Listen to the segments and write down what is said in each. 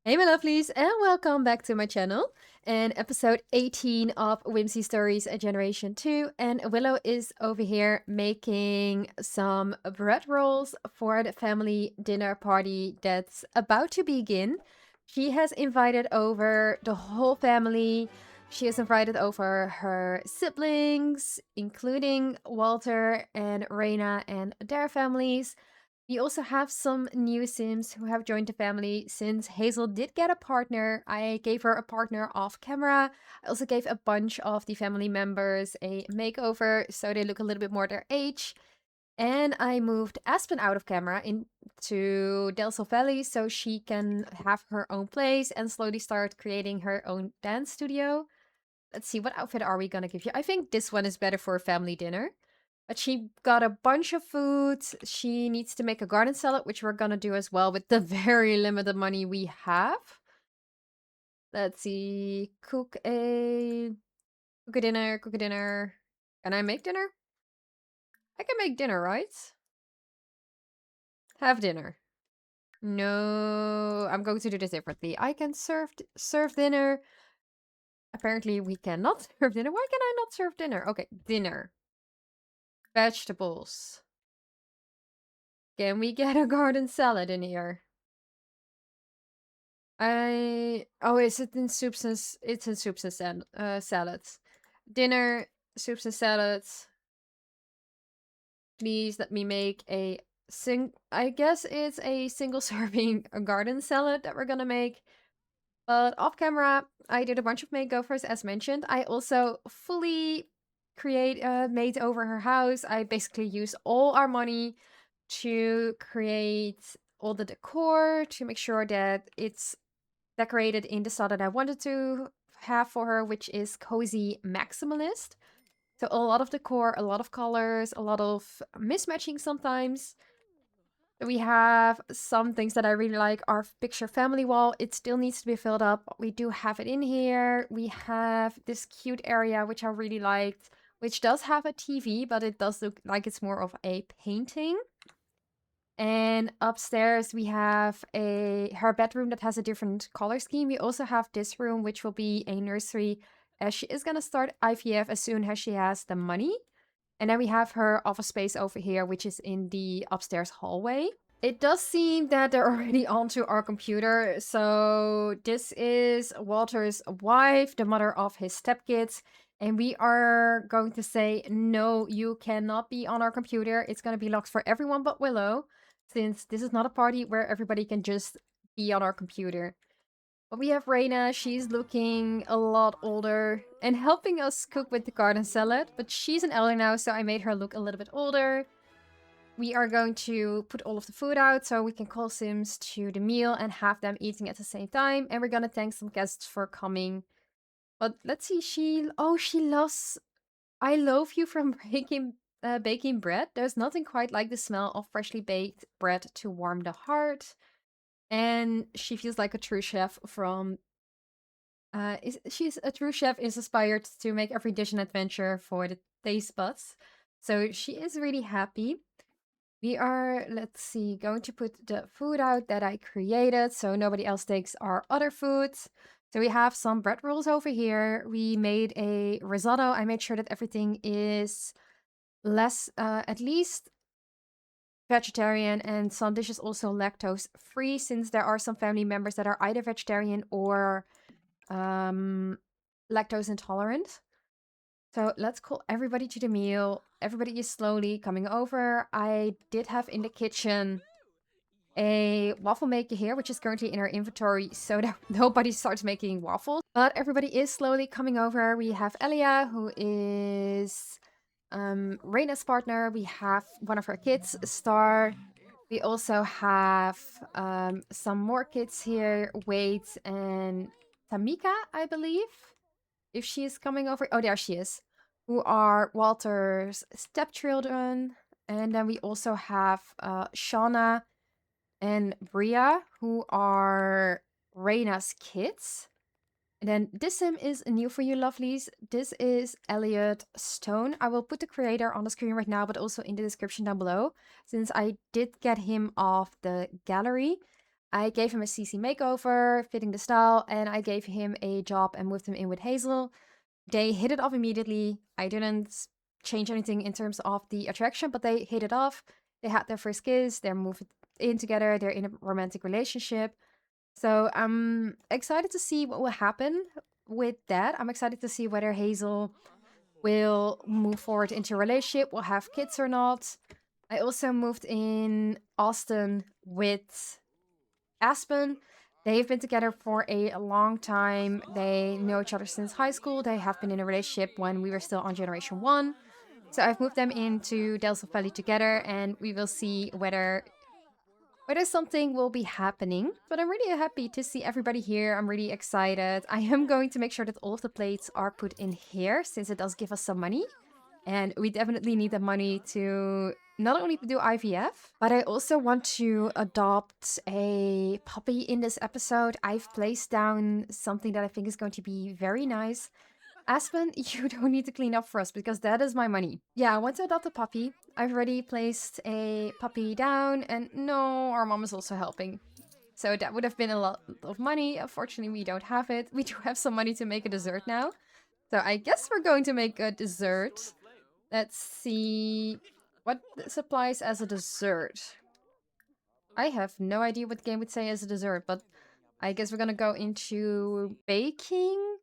Hey my lovelies, and welcome back to my channel and episode 18 of Whimsy Stories Generation 2. And Willow is over here making some bread rolls for the family dinner party that's about to begin. She has invited over the whole family. She has invited over her siblings, including Walter and Reina and their families. We also have some new Sims who have joined the family since Hazel did get a partner. I gave her a partner off camera. I also gave a bunch of the family members a makeover so they look a little bit more their age. And I moved Aspen out of camera into Del Sol Valley so she can have her own place and slowly start creating her own dance studio. Let's see, what outfit are we gonna give you? I think this one is better for a family dinner. But she got a bunch of foods. She needs to make a garden salad, which we're gonna do as well with the very limited money we have. Let's see. Cook a dinner, cook a dinner. Can I make dinner? I can make dinner, right? Have dinner. No, I'm going to do this differently. I can serve dinner. Apparently we cannot serve dinner. Why can I not serve dinner? Okay, dinner. Vegetables. Can we get a garden salad in here? Is it in soups and it's in soups and salads. Dinner, soups and salads. Please let me make a I guess it's a single serving garden salad that we're gonna make. But off camera, I did a bunch of makeovers as mentioned. I also fully made over her house. I basically used all our money to create all the decor to make sure that it's decorated in the style that I wanted to have for her, which is cozy maximalist. So a lot of decor, a lot of colors, a lot of mismatching sometimes. We have some things that I really like. Our picture family wall, it still needs to be filled up. We do have it in here. We have this cute area, which I really liked, which does have a TV, but it does look like it's more of a painting. And upstairs we have her bedroom that has a different color scheme. We also have this room, which will be a nursery, as she is gonna start IVF as soon as she has the money. And then we have her office space over here, which is in the upstairs hallway. It does seem that they're already onto our computer. So this is Walter's wife, the mother of his stepkids. And we are going to say, no, you cannot be on our computer. It's going to be locked for everyone but Willow, since this is not a party where everybody can just be on our computer. But we have Reina. She's looking a lot older and helping us cook with the garden salad. But she's an elder now, so I made her look a little bit older. We are going to put all of the food out so we can call Sims to the meal and have them eating at the same time. And we're gonna thank some guests for coming. But let's see, she loves I love you from baking bread. There's nothing quite like the smell of freshly baked bread to warm the heart. And she feels like a true chef from she's a true chef is inspired to make every dish an adventure for the taste buds. So she is really happy. We are, let's see, going to put the food out that I created so nobody else takes our other foods. So we have some bread rolls over here. We made a risotto. I made sure that everything is at least vegetarian, and some dishes also lactose free, since there are some family members that are either vegetarian or lactose intolerant. So let's call everybody to the meal. Everybody is slowly coming over. I did have in the kitchen a waffle maker here, which is currently in our inventory so that nobody starts making waffles. But everybody is slowly coming over. We have Elliot, who is Reina's partner. We have one of her kids, Star. We also have some more kids here, Wade and Tamika, I believe. If she is coming over. Oh, there she is. Who are Walter's stepchildren. And then we also have Shauna and Bria, who are Reina's kids. And then this sim is new for you lovelies. This is Elliot Stone. I will put the creator on the screen right now, but also in the description down below, since I did get him off the gallery. I gave him a CC makeover, fitting the style, and I gave him a job and moved him in with Hazel. They hit it off immediately. I didn't change anything in terms of the attraction, but they hit it off. They had their first kiss, they're moved in together, they're in a romantic relationship. So I'm excited to see what will happen with that. I'm excited to see whether Hazel will move forward into a relationship, will have kids or not. I also moved in Austin with Aspen. They've been together for a long time. They know each other since high school. They have been in a relationship when we were still on Generation 1. So I've moved them into Delta Valley together, and we will see whether something will be happening. But I'm really happy to see everybody here. I'm really excited. I am going to make sure that all of the plates are put in here, since it does give us some money. And we definitely need the money to not only do IVF, but I also want to adopt a puppy in this episode. I've placed down something that I think is going to be very nice. Aspen, you don't need to clean up for us because that is my money. Yeah, I want to adopt a puppy. I've already placed a puppy down, and no, our mom is also helping. So that would have been a lot of money. Unfortunately, we don't have it. We do have some money to make a dessert now. So I guess we're going to make a dessert. Let's see what supplies as a dessert. I have no idea what the game would say as a dessert, but I guess we're gonna go into baking.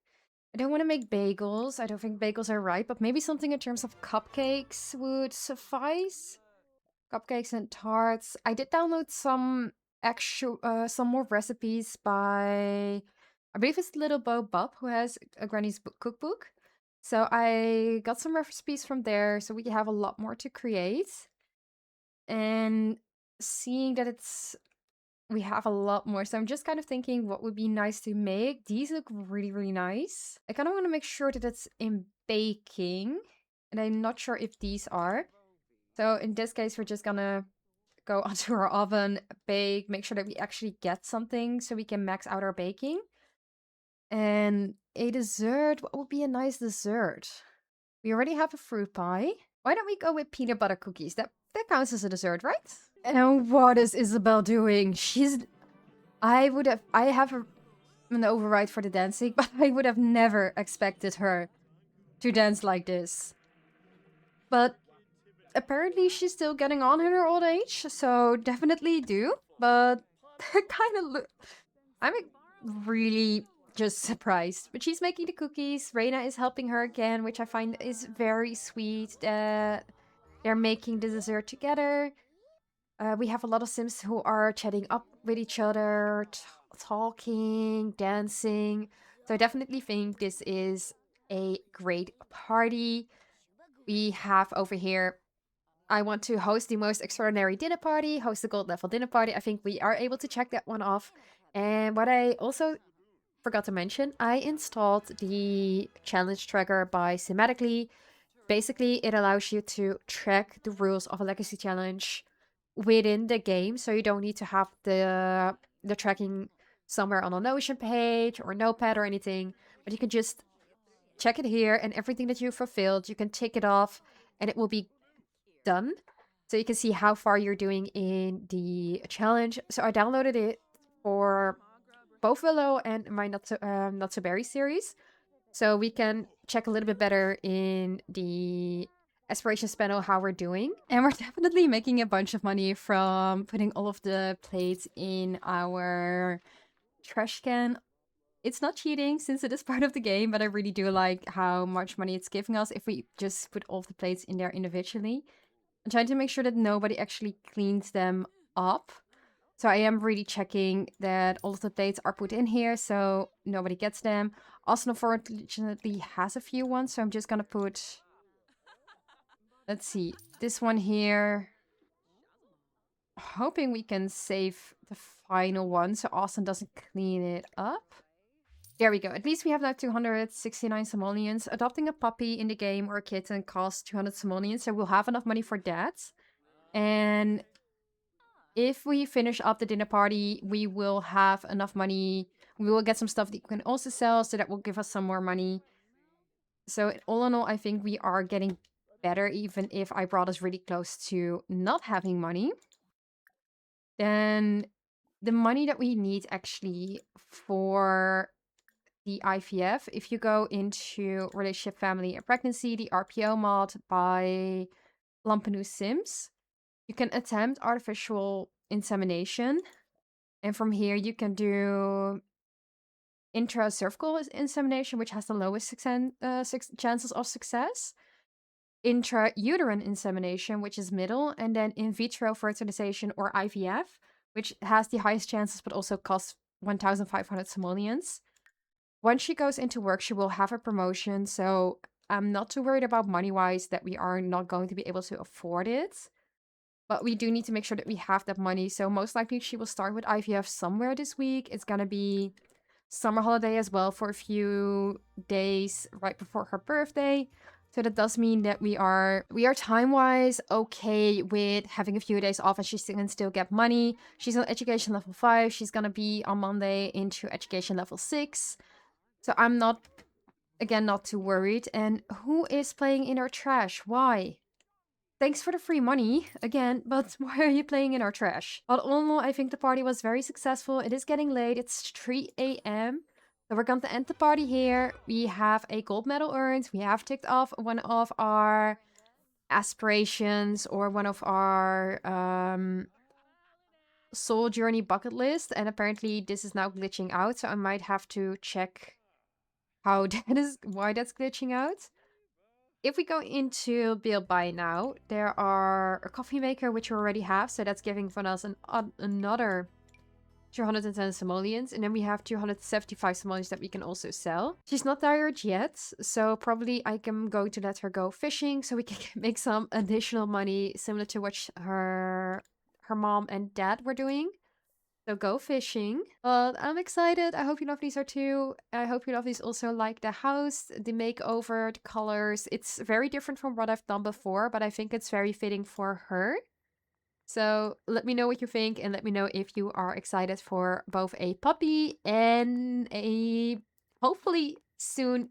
I don't want to make bagels. I don't think bagels are right, but maybe something in terms of cupcakes would suffice. Cupcakes and tarts. I did download some more recipes by, I believe it's Little Bo Bob, who has a Granny's cookbook. So I got some recipes from there, so we have a lot more to create. And seeing that we have a lot more, so I'm just kind of thinking what would be nice to make. These look really, really nice. I kind of want to make sure that it's in baking, and I'm not sure if these are. So in this case, we're just gonna go onto our oven, bake, make sure that we actually get something so we can max out our baking. And a dessert, what would be a nice dessert? We already have a fruit pie. Why don't we go with peanut butter cookies? That counts as a dessert, right? And what is Isabel doing? I have an override for the dancing, but I would have never expected her to dance like this. But apparently she's still getting on in her old age, so definitely do. But kind of I'm really just surprised. But she's making the cookies. Reina is helping her again, which I find is very sweet that they're making the dessert together. We have a lot of Sims who are chatting up with each other, talking, dancing. So I definitely think this is a great party. We have over here, I want to host the most extraordinary dinner party, host the gold level dinner party. I think we are able to check that one off. And what I also forgot to mention, I installed the challenge tracker by Thematically. Basically, it allows you to track the rules of a legacy challenge within the game, so you don't need to have the tracking somewhere on a Notion page or Notepad or anything, but you can just check it here, and everything that you fulfilled, you can tick it off, and it will be done. So you can see how far you're doing in the challenge. So I downloaded it for both Willow and my Not So Berry series. So we can check a little bit better in the aspirations panel how we're doing. And we're definitely making a bunch of money from putting all of the plates in our trash can. It's not cheating since it is part of the game, but I really do like how much money it's giving us if we just put all of the plates in there individually. I'm trying to make sure that nobody actually cleans them up. So I am really checking that all of the plates are put in here so nobody gets them. Also, unfortunately, has a few ones, so I'm just gonna put, let's see, this one here. Hoping we can save the final one so Austin doesn't clean it up. There we go. At least we have now 269 simoleons. Adopting a puppy in the game or a kitten costs 200 simoleons, so we'll have enough money for that. And if we finish up the dinner party, we will have enough money. We will get some stuff that you can also sell, so that will give us some more money. So all in all, I think we are getting better, even if I brought us really close to not having money. Then the money that we need actually for the IVF, if you go into relationship, family, and pregnancy, the RPO mod by Lampenu Sims, you can attempt artificial insemination. And from here, you can do intracervical insemination, which has the lowest chances of success. Intrauterine insemination, which is middle. And then in vitro fertilization or IVF, which has the highest chances but also costs 1,500 simoleons. Once she goes into work, she will have a promotion. So I'm not too worried about money-wise that we are not going to be able to afford it. But we do need to make sure that we have that money. So most likely she will start with IVF somewhere this week. It's going to be summer holiday as well for a few days right before her birthday. So that does mean that we are time-wise okay with having a few days off and she can still get money. She's on education level 5. She's going to be on Monday into education level 6. So I'm not too worried. And who is playing in our trash? Why? Thanks for the free money, again, but why are you playing in our trash? But all in all, I think the party was very successful. It is getting late. It's 3 a.m. So we're going to end the party here. We have a gold medal earned. We have ticked off one of our aspirations or one of our soul journey bucket list. And apparently this is now glitching out. So I might have to check why that's glitching out. If we go into build buy now, there are a coffee maker, which we already have. So that's giving for us another 210 simoleons. And then we have 275 simoleons that we can also sell. She's not tired yet. So probably I can go to let her go fishing. So we can make some additional money similar to what her mom and dad were doing. So go fishing. But I'm excited. I hope you lovelies are too. I hope you lovelies also like the house, the makeover, the colors. It's very different from what I've done before, but I think it's very fitting for her. So let me know what you think and let me know if you are excited for both a puppy and a hopefully soon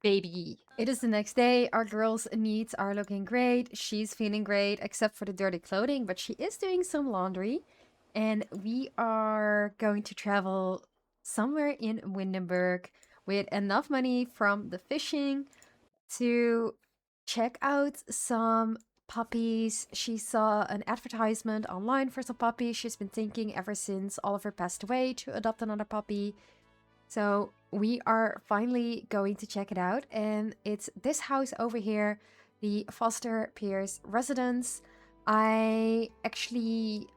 baby. It is the next day. Our girl's needs are looking great. She's feeling great except for the dirty clothing, but she is doing some laundry. And we are going to travel somewhere in Windenburg with enough money from the fishing to check out some puppies. She saw an advertisement online for some puppies. She's been thinking ever since Oliver passed away to adopt another puppy. So we are finally going to check it out. And it's this house over here, the Foster Pierce residence. I actually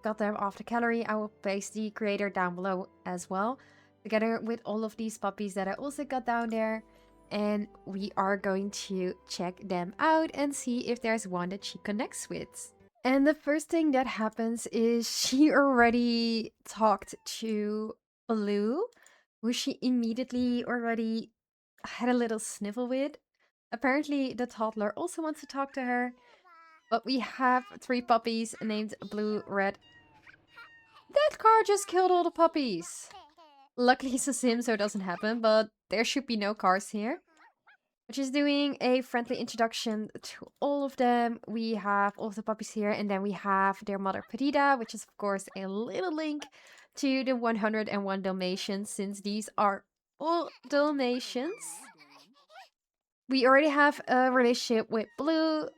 got them off the gallery. I will place the creator down below as well, together with all of these puppies that I also got down there. And we are going to check them out and see if there's one that she connects with. And the first thing that happens is she already talked to Blue, who she immediately already had a little sniffle with. Apparently the toddler also wants to talk to her. But we have 3 puppies named Blue, Red. That car just killed all the puppies. Luckily it's a sim, so it doesn't happen, but there should be no cars here. But she's doing a friendly introduction to all of them. We have all of the puppies here, and then we have their mother Perdita, which is of course a little link to the 101 Dalmatians, since these are all Dalmatians. We already have a relationship with Blue,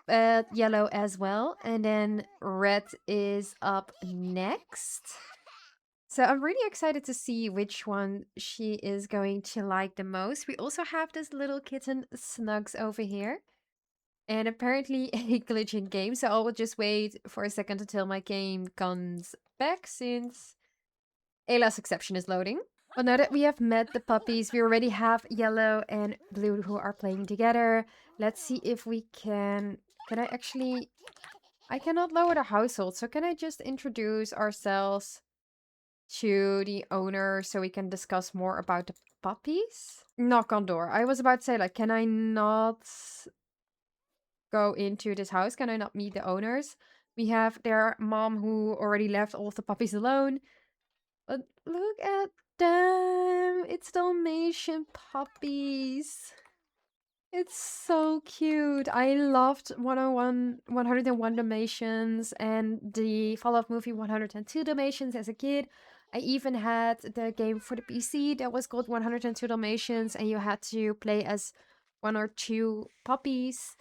Yellow as well, and then Red is up next. So I'm really excited to see which one she is going to like the most. We also have this little kitten Snugs over here. And apparently a glitching game, so I will just wait for a second until my game comes back, since a last exception is loading. But now that we have met the puppies, we already have Yellow and Blue who are playing together. Let's see if we can I actually... I cannot lower the household, so can I just introduce ourselves to the owner so we can discuss more about the puppies? Knock on door. I was about to say, like, can I not go into this house? Can I not meet the owners? We have their mom who already left all of the puppies alone. But look at them. It's Dalmatian puppies. It's so cute. I loved 101 Dalmatians and the follow-up movie 102 Dalmatians as a kid. I even had the game for the PC that was called 102 Dalmatians, and you had to play as one or two puppies.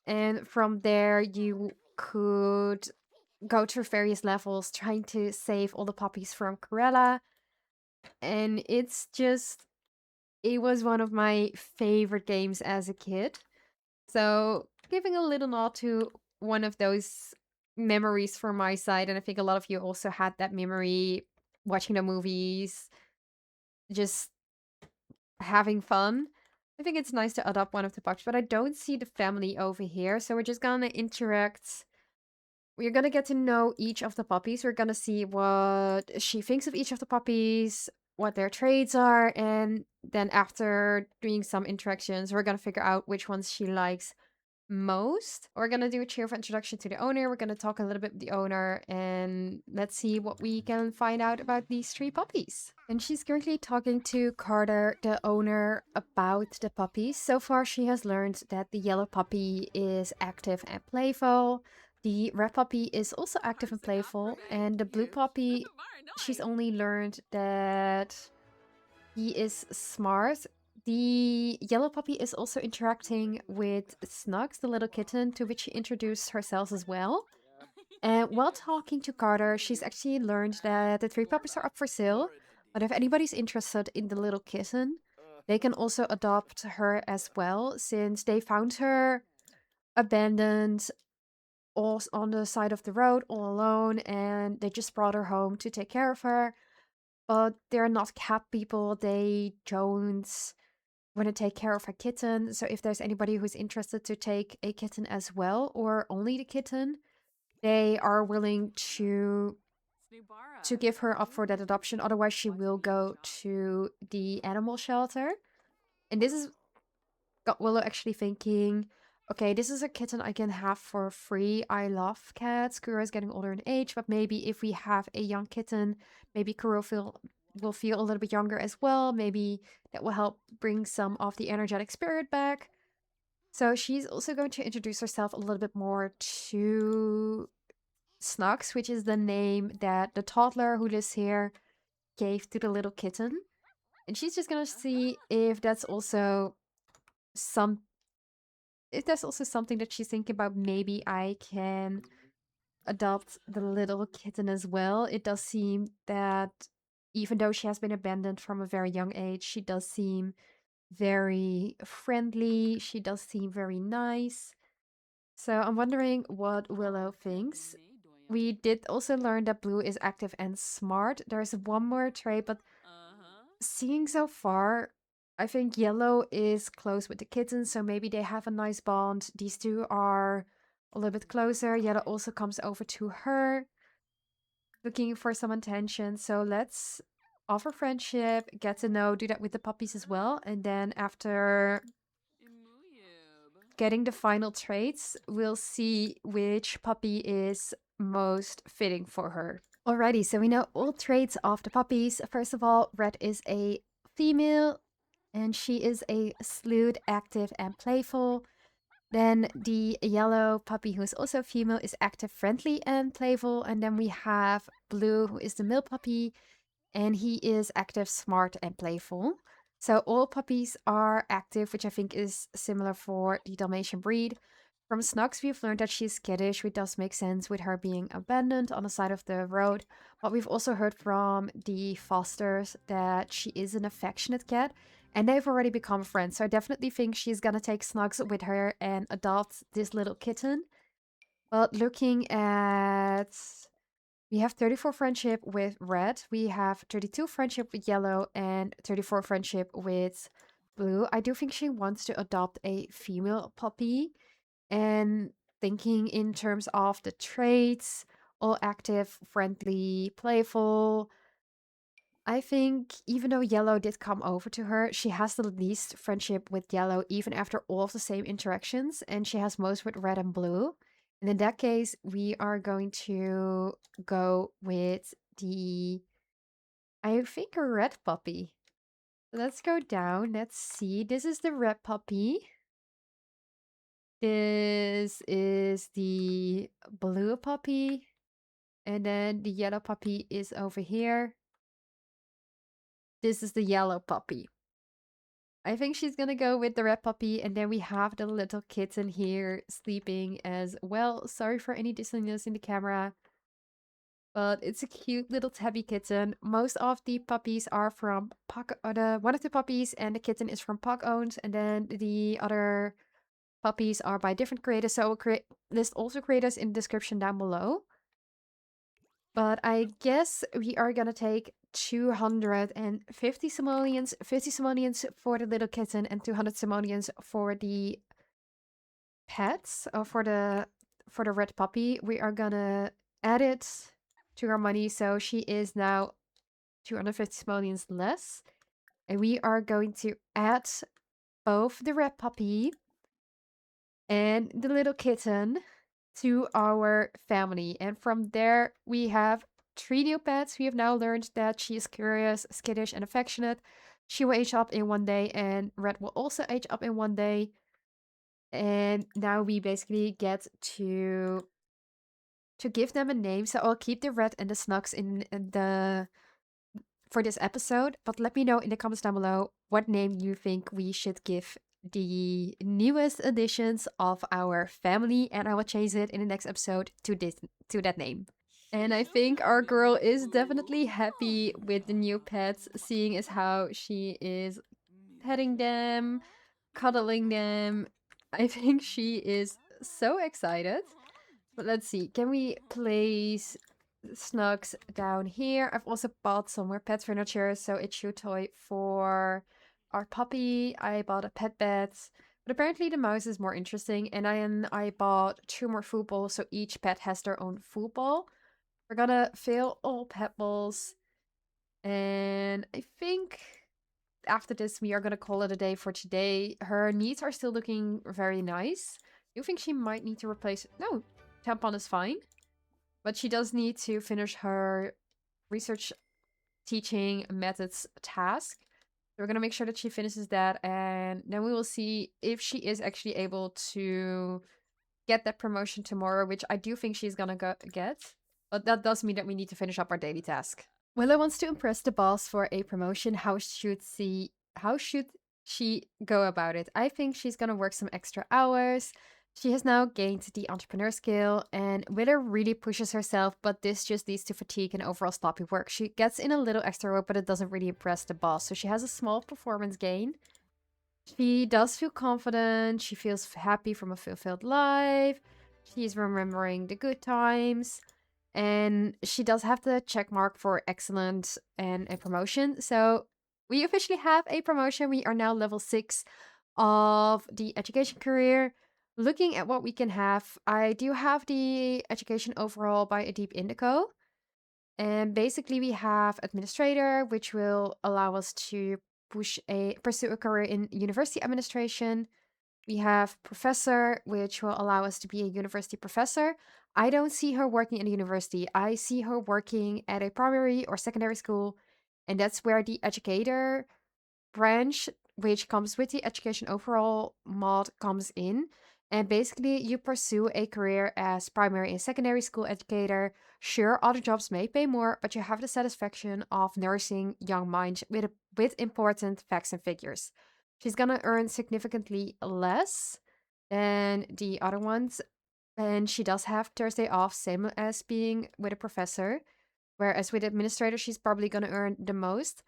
And from there, you could go through various levels trying to save all the puppies from Corella. And it was one of my favorite games as a kid. So, giving a little nod to one of those memories from my side. And I think a lot of you also had that memory watching the movies, just having fun. I think it's nice to adopt one of the pups, but I don't see the family over here. So, we're just gonna interact. We're gonna get to know each of the puppies. We're gonna see what she thinks of each of the puppies, what their traits are, and then after doing some interactions, we're gonna figure out which ones she likes most. We're gonna do a cheerful introduction to the owner. We're gonna talk a little bit with the owner, and let's see what we can find out about these three puppies. And she's currently talking to Carter, the owner, about the puppies. So far, she has learned that the yellow puppy is active and playful. The red puppy is also active and playful, and the blue puppy, she's only learned that he is smart. The yellow puppy is also interacting with Snugs, the little kitten, to which she introduced herself as well. And while talking to Carter, she's actually learned that the three puppies are up for sale. But if anybody's interested in the little kitten, they can also adopt her as well, since they found her abandoned all on the side of the road, all alone, and they just brought her home to take care of her. But they're not cat people. They don't want to take care of a kitten. So if there's anybody who's interested to take a kitten as well, or only the kitten, they are willing to give her up for that adoption. Otherwise, she will go to the animal shelter. And this is got Willow actually thinking, okay, this is a kitten I can have for free. I love cats. Kuro is getting older in age, but maybe if we have a young kitten, maybe Kuro will feel a little bit younger as well. Maybe that will help bring some of the energetic spirit back. So she's also going to introduce herself a little bit more to Snugs, which is the name that the toddler who lives here gave to the little kitten. And she's just gonna see if that's also some if that's also something that she's thinking about. Maybe I can adopt the little kitten as well. It does seem that even though she has been abandoned from a very young age, she does seem very friendly. She does seem very nice. So I'm wondering what Willow thinks. We did also learn that Blue is active and smart. There's one more trait, but seeing so far, I think Yellow is close with the kitten, so maybe they have a nice bond. These two are a little bit closer. Yellow also comes over to her, looking for some attention. So let's offer friendship, get to know, do that with the puppies as well. And then after getting the final traits, we'll see which puppy is most fitting for her. Alrighty, so we know all traits of the puppies. First of all, Red is a female, and she is a sleuth, active and playful. Then the yellow puppy, who is also female, is active, friendly and playful. And then we have Blue, who is the male puppy, and he is active, smart and playful. So all puppies are active, which I think is similar for the Dalmatian breed. From Snugs, we've learned that she's skittish, which does make sense with her being abandoned on the side of the road. But we've also heard from the fosters that she is an affectionate cat, and they've already become friends. So I definitely think she's gonna take Snugs with her and adopt this little kitten. But looking at... We have 34 friendship with Red, we have 32 friendship with Yellow, and 34 friendship with Blue. I do think she wants to adopt a female puppy. And thinking in terms of the traits, all active, friendly, playful. I think even though Yellow did come over to her, she has the least friendship with Yellow, even after all of the same interactions, and she has most with Red and Blue. And in that case, we are going to go with I think, a red puppy. Let's go down. Let's see. This is the red puppy. This is the blue puppy. And then the yellow puppy is over here. This is the yellow puppy. I think she's gonna go with the red puppy. And then we have the little kitten here sleeping as well. Sorry for any dizziness in the camera. But it's a cute little tabby kitten. Most of the puppies are from one of the puppies and the kitten is from Pugowned. And then the other puppies are by different creators. So I will list also creators in the description down below. But I guess we are gonna take 250 simoleons, 50 simoleons for the little kitten and 200 simoleons for the pets, or for the red puppy. We are gonna add it to our money, so she is now 250 simoleons less. And we are going to add both the red puppy and the little kitten to our family. And from there, we have 3 new pets. We have now learned that she is curious, skittish, and affectionate. She will age up in 1 day, and Red will also age up in 1 day. And now we basically get to give them a name. So I'll keep the Red and the Snugs in the for this episode. But let me know in the comments down below what name you think we should give the newest additions of our family, and I will change it in the next episode to that name. And I think our girl is definitely happy with the new pets, seeing as how she is petting them, cuddling them. I think she is so excited. But let's see, can we place Snugs down here? I've also bought some more pet furniture, so it's chew toy for our puppy. I bought a pet bed, but apparently the mouse is more interesting. And I bought 2 more food bowls, so each pet has their own food bowl. We're gonna fill all pet bowls, and I think after this we are gonna call it a day for today. Her needs are still looking very nice. You think she might need to replace? No, tampon is fine, but she does need to finish her research teaching methods task. So we're gonna make sure that she finishes that, and then we will see if she is actually able to get that promotion tomorrow, which I do think she's gonna get. But that does mean that we need to finish up our daily task. Willow wants to impress the boss for a promotion. How should she go about it? I think she's gonna work some extra hours. She has now gained the entrepreneur skill, and Willow really pushes herself, but this just leads to fatigue and overall sloppy work. She gets in a little extra work, but it doesn't really impress the boss, so she has a small performance gain. She does feel confident. She feels happy from a fulfilled life. She's remembering the good times. And she does have the check mark for excellent and a promotion. So we officially have a promotion. We are now level 6 of the education career. Looking at what we can have, I do have the education overall by a deep indigo. And basically we have administrator, which will allow us to pursue a career in university administration. We have professor, which will allow us to be a university professor. I don't see her working in a university. I see her working at a primary or secondary school. And that's where the educator branch, which comes with the education overall mod, comes in. And basically, you pursue a career as primary and secondary school educator. Sure, other jobs may pay more, but you have the satisfaction of nursing young minds with important facts and figures. She's gonna earn significantly less than the other ones, and she does have Thursday off, same as being with a professor. Whereas with administrator, she's probably gonna earn the most.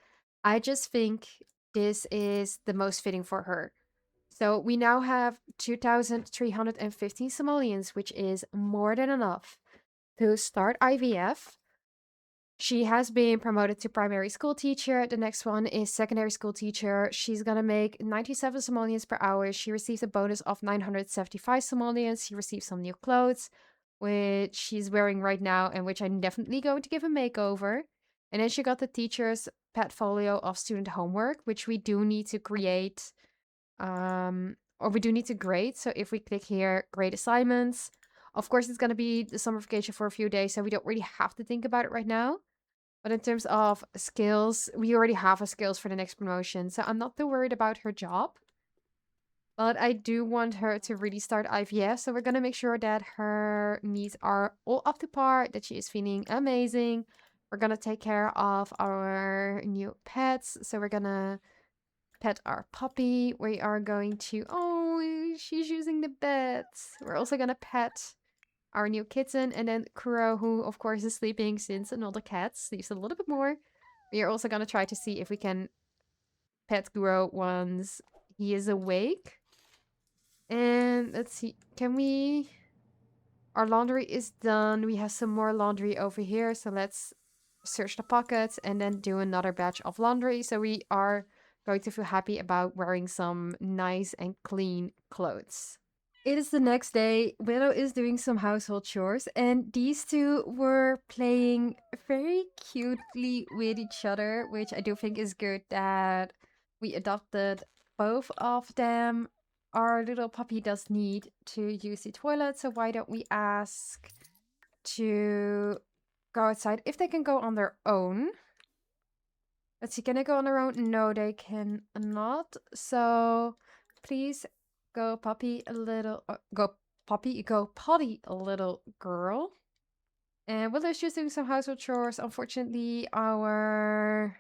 I just think this is the most fitting for her. So we now have 2,315 simoleons, which is more than enough to start IVF. She has been promoted to primary school teacher. The next one is secondary school teacher. She's gonna make 97 simoleons per hour. She received a bonus of 975 simoleons. She received some new clothes, which she's wearing right now and which I'm definitely going to give a makeover. And then she got the teacher's portfolio of student homework, which we do need to create, or we do need to grade. So if we click here, grade assignments, of course, it's going to be the summer vacation for a few days, so we don't really have to think about it right now. But in terms of skills, we already have a skills for the next promotion, so I'm not too worried about her job. But I do want her to really start IVF, so we're gonna make sure that her needs are all up to par, that she is feeling amazing. We're gonna take care of our new pets, so we're gonna pet our puppy. We are going to, oh, she's using the bed. We're also gonna pet our new kitten, and then Kuro, who of course is sleeping since another cat sleeps a little bit more. We are also gonna try to see if we can pet Kuro once he is awake. And let's see, can we... Our laundry is done. We have some more laundry over here, so let's search the pockets and then do another batch of laundry. So we are going to feel happy about wearing some nice and clean clothes. It is the next day. Willow is doing some household chores, and these two were playing very cutely with each other, which I do think is good that we adopted both of them. Our little puppy does need to use the toilet, so why don't we ask to go outside if they can go on their own? Let's see, can they go on their own? No, they can not. So please go puppy a little, go potty a little girl. And Willow's just doing some household chores. Unfortunately, our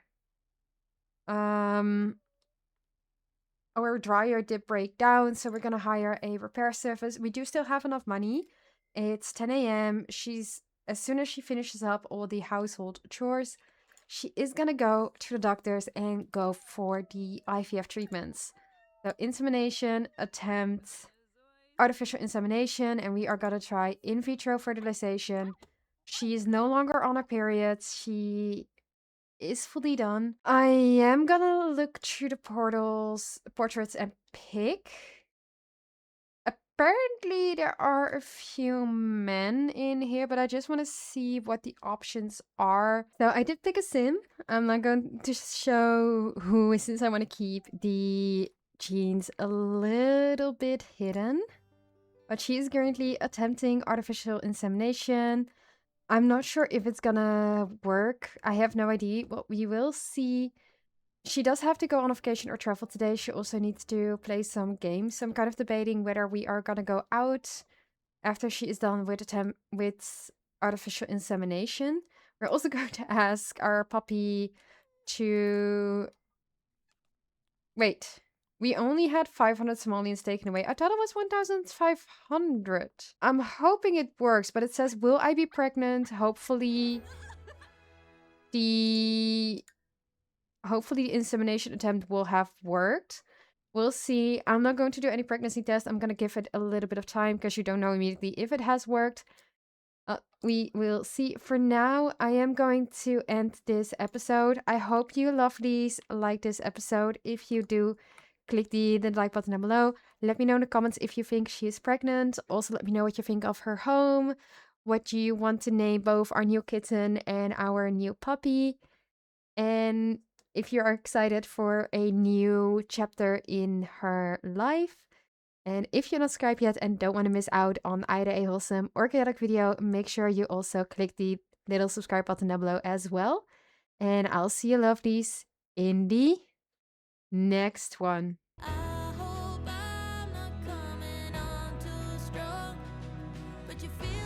dryer did break down, so we're gonna hire a repair service. We do still have enough money. It's 10 a.m. As soon as she finishes up all the household chores, she is gonna go to the doctors and go for the IVF treatments. So insemination, attempt, artificial insemination, and we are gonna try in vitro fertilization. She is no longer on her periods. She is fully done. I am gonna look through the portraits and pick. Apparently there are a few men in here, but I just want to see what the options are. So I did pick a sim. I'm not going to show who, since I want to keep the genes a little bit hidden. But she is currently attempting artificial insemination. I'm not sure if it's gonna work. I have no idea. Well, we will see. She does have to go on a vacation or travel today. She also needs to play some games. So I'm kind of debating whether we are gonna go out after she is done with artificial insemination. We're also going to ask our puppy to... Wait. We only had 500 simoleons taken away. I thought it was 1,500. I'm hoping it works, but it says, will I be pregnant? Hopefully the insemination attempt will have worked. We'll see. I'm not going to do any pregnancy test. I'm going to give it a little bit of time because you don't know immediately if it has worked. We will see. For now, I am going to end this episode. I hope you lovelies like this episode. If you do, click the like button down below. Let me know in the comments if you think she is pregnant. Also, let me know what you think of her home. What you want to name both our new kitten and our new puppy. And if you are excited for a new chapter in her life. And if you're not subscribed yet and don't want to miss out on either a wholesome or chaotic video, make sure you also click the little subscribe button down below as well. And I'll see you lovelies in the next one. I hope I'm not coming on too strong, but you feel